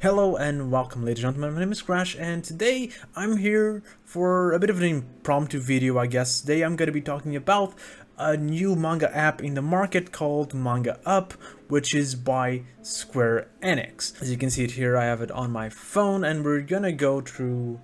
Hello and welcome, ladies and gentlemen. My name is Crash, and today I'm here for a bit of an impromptu video, I guess. Today I'm going to be talking about a new manga app in the market called Manga Up, which is by Square Enix. As you can see it here, I have it on my phone, and we're gonna go through,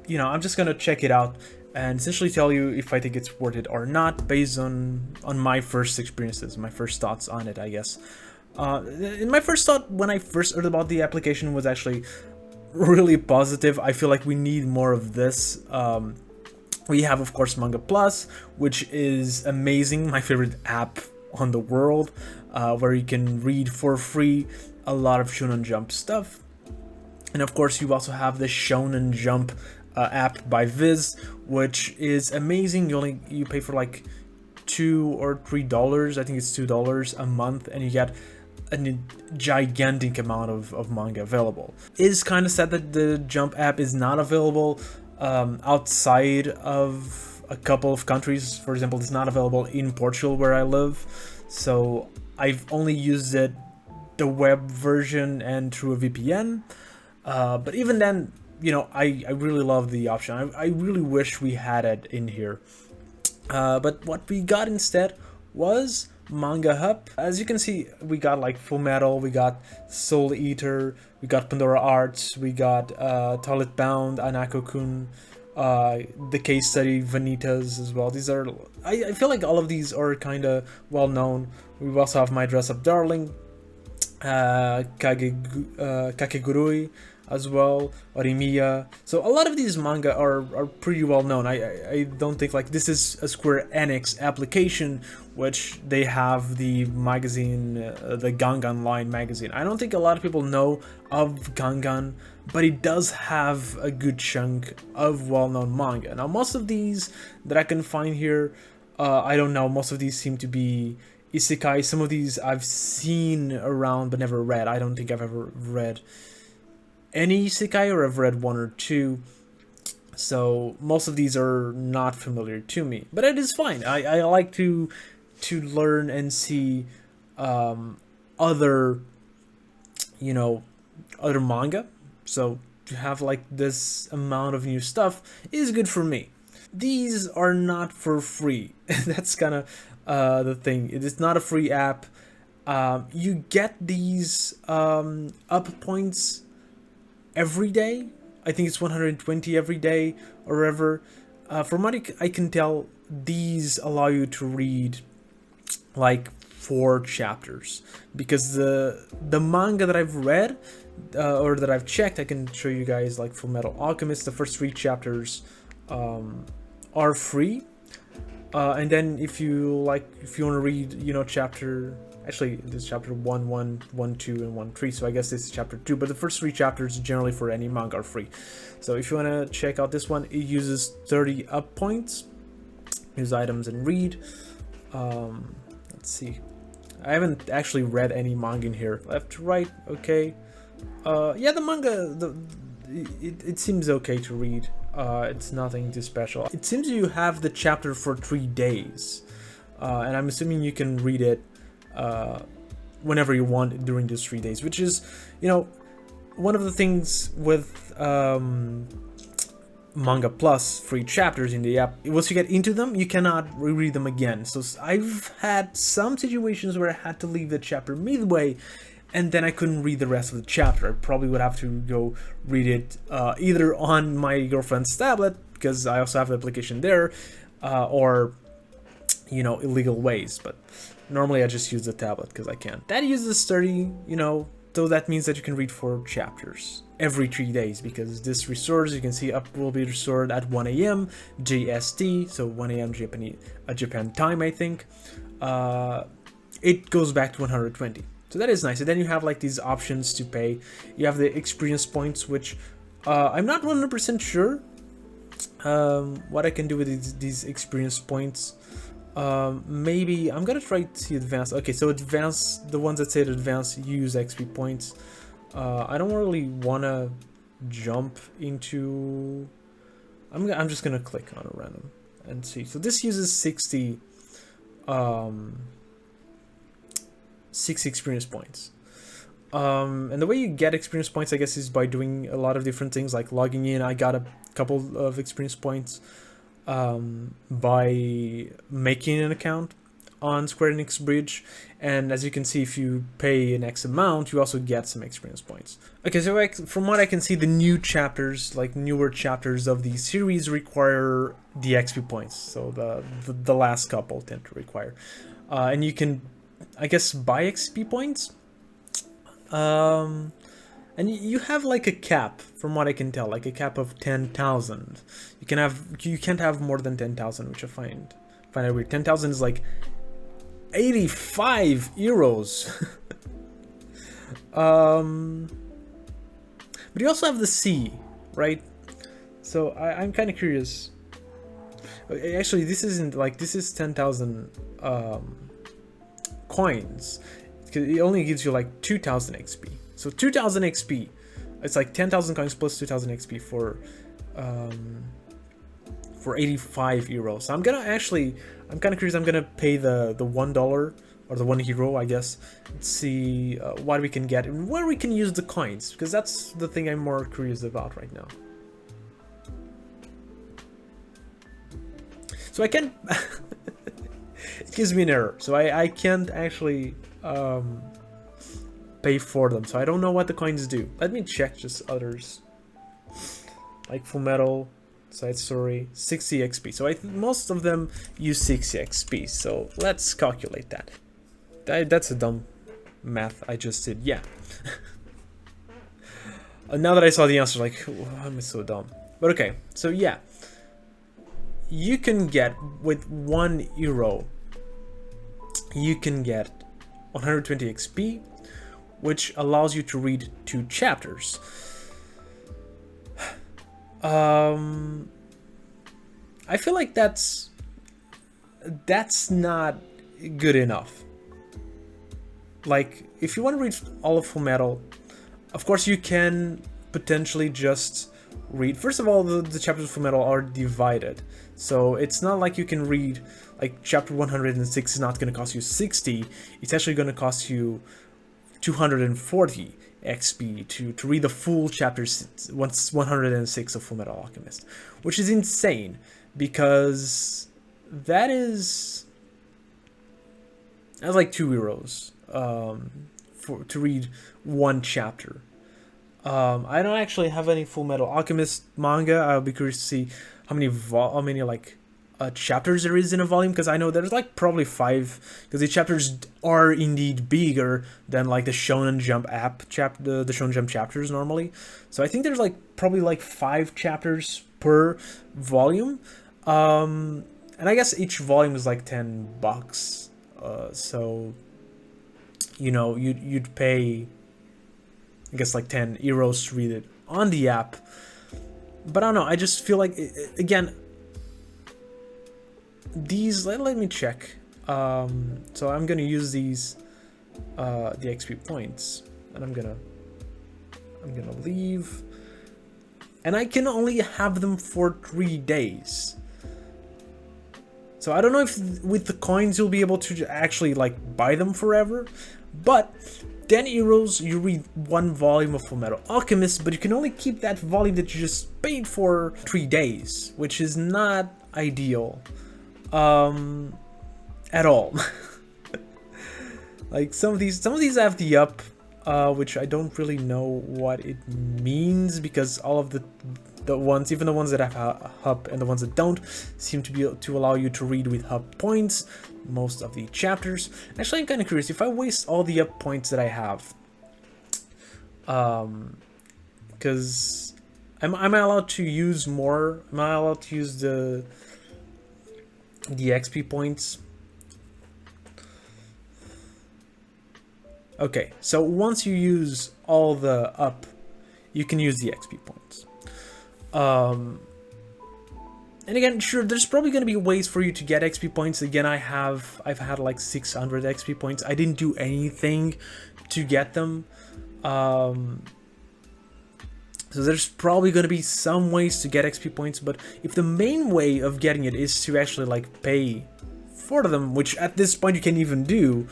I'm just gonna check it out and essentially tell you if I think it's worth it or not, based on my first experiences, my first thoughts on it, I guess. In my first thought, when I first heard about the application, was actually really positive. I feel like we need more of this. We have, of course, Manga Plus, which is amazing, my favorite app on the world, where you can read for free a lot of Shonen Jump stuff. And of course, you also have the Shonen Jump app by Viz, which is amazing. You pay for like $2 or $3. I think it's $2 a month, and you get a gigantic amount of manga available. It is kind of sad that the Jump app is not available outside of a couple of countries. For example, it's not available in Portugal, where I live, so I've only used it, the web version, and through a VPN. But even then, I really love the option. I really wish we had it in here. But what we got instead was Manga Up. As you can see, we got like Full Metal, we got Soul Eater, we got Pandora Arts, we got Toilet Bound, Anako-kun, the case study Vanitas as well. These are, I feel like all of these are kind of well known. We also have My Dress Up Darling, Kakegurui as well, Orimiya. So a lot of these manga are pretty well known. I don't think like this is a Square Enix application, which they have the magazine, the Gangan line magazine. I don't think a lot of people know of Gangan, but it does have a good chunk of well-known manga. Now, most of these that I can find here, I don't know, most of these seem to be isekai. Some of these I've seen around but never read. I don't think I've ever read any isekai, or I've read one or two, so most of these are not familiar to me, but it is fine. I like to learn and see other other manga, so to have like this amount of new stuff is good for me. These are not for free. That's kind of the thing. It is not a free app. You get these up points every day. I think it's 120 every day or whatever. From what I can tell, these allow you to read like 4 chapters, because the manga that I've read or that I've checked, I can show you guys, like Full Metal Alchemist, the first 3 chapters are free, and then if you want to read chapter, actually, this is chapter 1, 1, 1, 2, and 1, 3, so I guess this is chapter 2, but the first 3 chapters generally for any manga are free. So if you want to check out this one, it uses 30 up points. Use items and read. Let's see. I haven't actually read any manga in here. Left to right, okay. Yeah, the manga, it seems okay to read. It's nothing too special. It seems you have the chapter for 3 days, and I'm assuming you can read it whenever you want during those 3 days, which is, one of the things with Manga Plus free chapters in the app. Once you get into them, you cannot reread them again. So I've had some situations where I had to leave the chapter midway, and then I couldn't read the rest of the chapter. I probably would have to go read it either on my girlfriend's tablet, because I also have the application there, or illegal ways, but normally I just use the tablet because I can. That uses 30, so that means that you can read 4 chapters every 3 days, because this restores, you can see, up will be restored at 1 a.m. JST, so 1 a.m. Japan time, I think. It goes back to 120. So that is nice. And then you have like these options to pay. You have the experience points, which I'm not 100% sure what I can do with these experience points. Maybe I'm gonna try to see advanced. Okay, so advanced, the ones that say advanced use XP points. I don't really wanna jump into. I'm just gonna click on a random and see. So this uses 60 6 experience points. And the way you get experience points, I guess, is by doing a lot of different things, like logging in. I got a couple of experience points by making an account on Square Enix Bridge, and as you can see, if you pay an X amount, you also get some experience points. Okay, so from what I can see, the new chapters, like newer chapters of the series, require the XP points. So the last couple tend to require, and you can, I guess, buy XP points. And you have like a cap, from what I can tell, like a cap of 10,000. You can't have more than 10,000, which I find it weird. 10,000 is like 85 euros. But you also have the C, right? So I'm kind of curious. Actually, this isn't like, this is 10,000 coins. It only gives you like 2,000 XP. So 2,000 XP, it's like 10,000 coins plus 2,000 XP for 85 euros. So I'm kind of curious. I'm gonna pay the $1 or the €1, I guess. Let's see what we can get and where we can use the coins, because that's the thing I'm more curious about right now. So I can't. It gives me an error, so I can't actually pay for them. So I don't know what the coins do. Let me check just others, like Full Metal, Side Story, 60 XP. So most of them use 60 XP. So let's calculate that. That's a dumb math I just did. Yeah. Now that I saw the answer, like, I'm so dumb. But okay, so yeah, you can get with €1, you can get 120 XP, which allows you to read 2 chapters. I feel like that's not good enough. Like, if you want to read all of Full Metal, of course you can potentially just read. First of all, the chapters of Full Metal are divided, so it's not like you can read, like, chapter 106 is not going to cost you 60. It's actually going to cost you 240 XP to read the full chapter 106 of Full Metal Alchemist, which is insane, because that's like €2 to read 1 chapter. I don't actually have any Full Metal Alchemist manga. I'll be curious to see how many like chapters there is in a volume, because I know there's like probably 5, because the chapters are indeed bigger than like the Shonen Jump app the Shonen Jump chapters normally. So I think there's like probably like 5 chapters per volume, and I guess each volume is like $10. So, you know, you'd pay, I guess, like €10 to read it on the app. But I don't know, I just feel like, again, these, let me check. So I'm gonna use these, the XP points, and I'm gonna leave, and I can only have them for 3 days. So I don't know if with the coins you'll be able to actually like buy them forever, but €10 you read 1 volume of Full Metal Alchemist, but you can only keep that volume that you just paid for 3 days, which is not ideal at all. Like some of these have the up, which I don't really know what it means, because all of the ones, even the ones that have hub and the ones that don't, seem to be to allow you to read with hub points most of the chapters. Actually, I'm kind of curious, if I waste all the up points that I have, because am I allowed to use more? Am I allowed to use the XP points? Okay, so once you use all the up, you can use the XP points. And again, sure, there's probably going to be ways for you to get XP points. Again, I've had like 600 XP points. I didn't do anything to get them. So there's probably going to be some ways to get XP points, but if the main way of getting it is to actually like pay for them, which at this point you can't even do,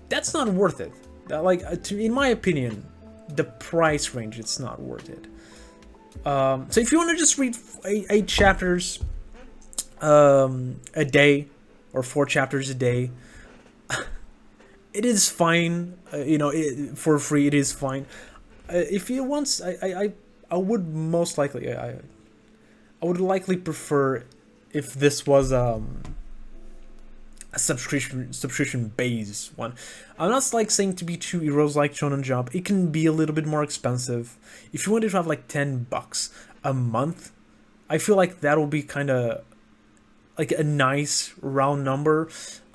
that's not worth it. Like, in my opinion, the price range, it's not worth it. So if you want to just read 8 chapters a day, or 4 chapters a day, it is fine. You know, for free, it is fine. If you want, I would most likely, I would likely prefer if this was a subscription based one. I'm not like saying to be too heroes like Shonen Jump. It can be a little bit more expensive. If you wanted to have like $10 a month, I feel like that will be kind of like a nice round number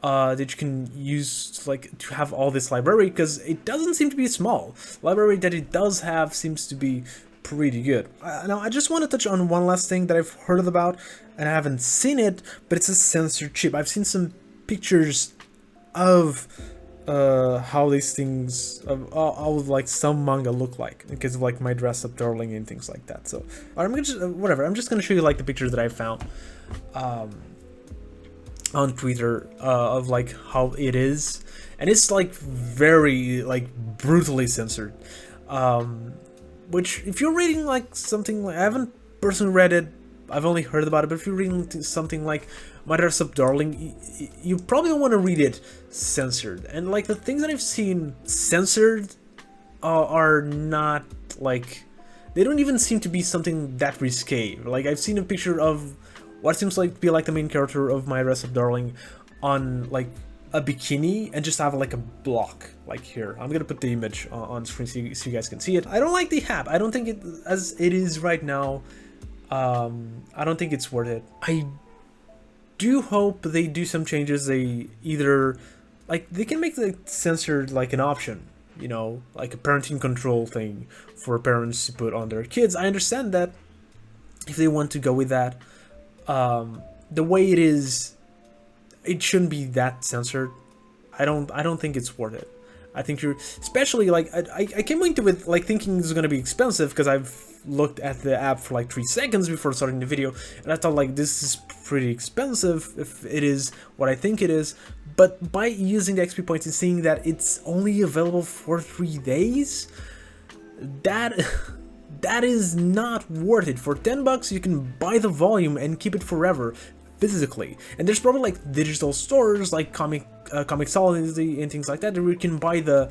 that you can use like to have all this library, because it doesn't seem to be small. Library that it does have seems to be pretty good. Now I just want to touch on one last thing that I've heard about, and I haven't seen it, but it's a censorship. I've seen some pictures of how these things, how like some manga look like, because of like my dress up darling and things like that. So I'm gonna just, whatever, I'm just gonna show you like the pictures that I found on Twitter of like how it is, and it's like very like brutally censored, which if you're reading like something like, I haven't personally read it, I've only heard about it, but if you're reading something like My Dress Up Darling, you probably don't want to read it censored. And like the things that I've seen censored are not like, they don't even seem to be something that risque. Like I've seen a picture of what seems like to be like the main character of My Dress Up Darling on like a bikini, and just have like a block like here. I'm gonna put the image on screen so you guys can see it. I don't like the hat. I don't think it, as it is right now, I don't think it's worth it. I do hope they do some changes. They either, like, they can make the censored like an option, you know, like a parenting control thing for parents to put on their kids. I understand that if they want to go with that. The way it is, it shouldn't be that censored. I don't think it's worth it. I think you're, especially like, I came into it like thinking it's gonna be expensive, because I've looked at the app for like 3 seconds before starting the video, and I thought like this is pretty expensive if it is what I think it is. But by using the XP points and seeing that it's only available for 3 days, that is not worth it. For $10 you can buy the volume and keep it forever physically, and there's probably like digital stores like Comixology and things like that, where you can buy the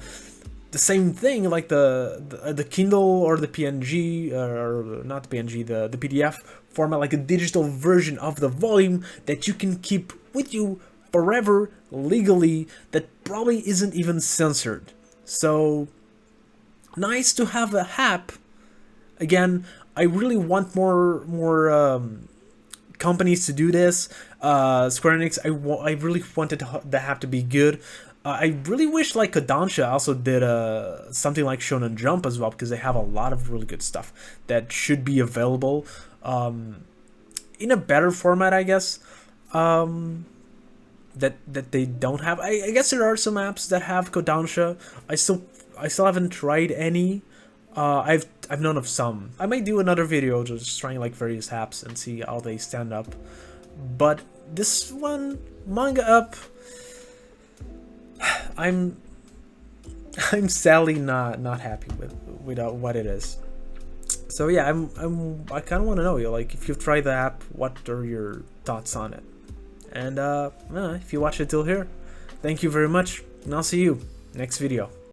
same thing, like the Kindle or the PNG, or not the PNG, the PDF format, like a digital version of the volume that you can keep with you forever legally, that probably isn't even censored. So nice to have a app. Again, I really want more companies to do this. Square Enix, I really wanted the app to be good. I really wish like Kodansha also did something like Shonen Jump as well, because they have a lot of really good stuff that should be available in a better format, I guess. That they don't have. I guess there are some apps that have Kodansha. I still haven't tried any. I've known of some. I might do another video just trying like various apps and see how they stand up. But this one, Manga Up, I'm sadly not happy with what it is. So yeah, I kind of want to know, like, if you've tried the app, what are your thoughts on it? And if you watched it till here, thank you very much, and I'll see you next video.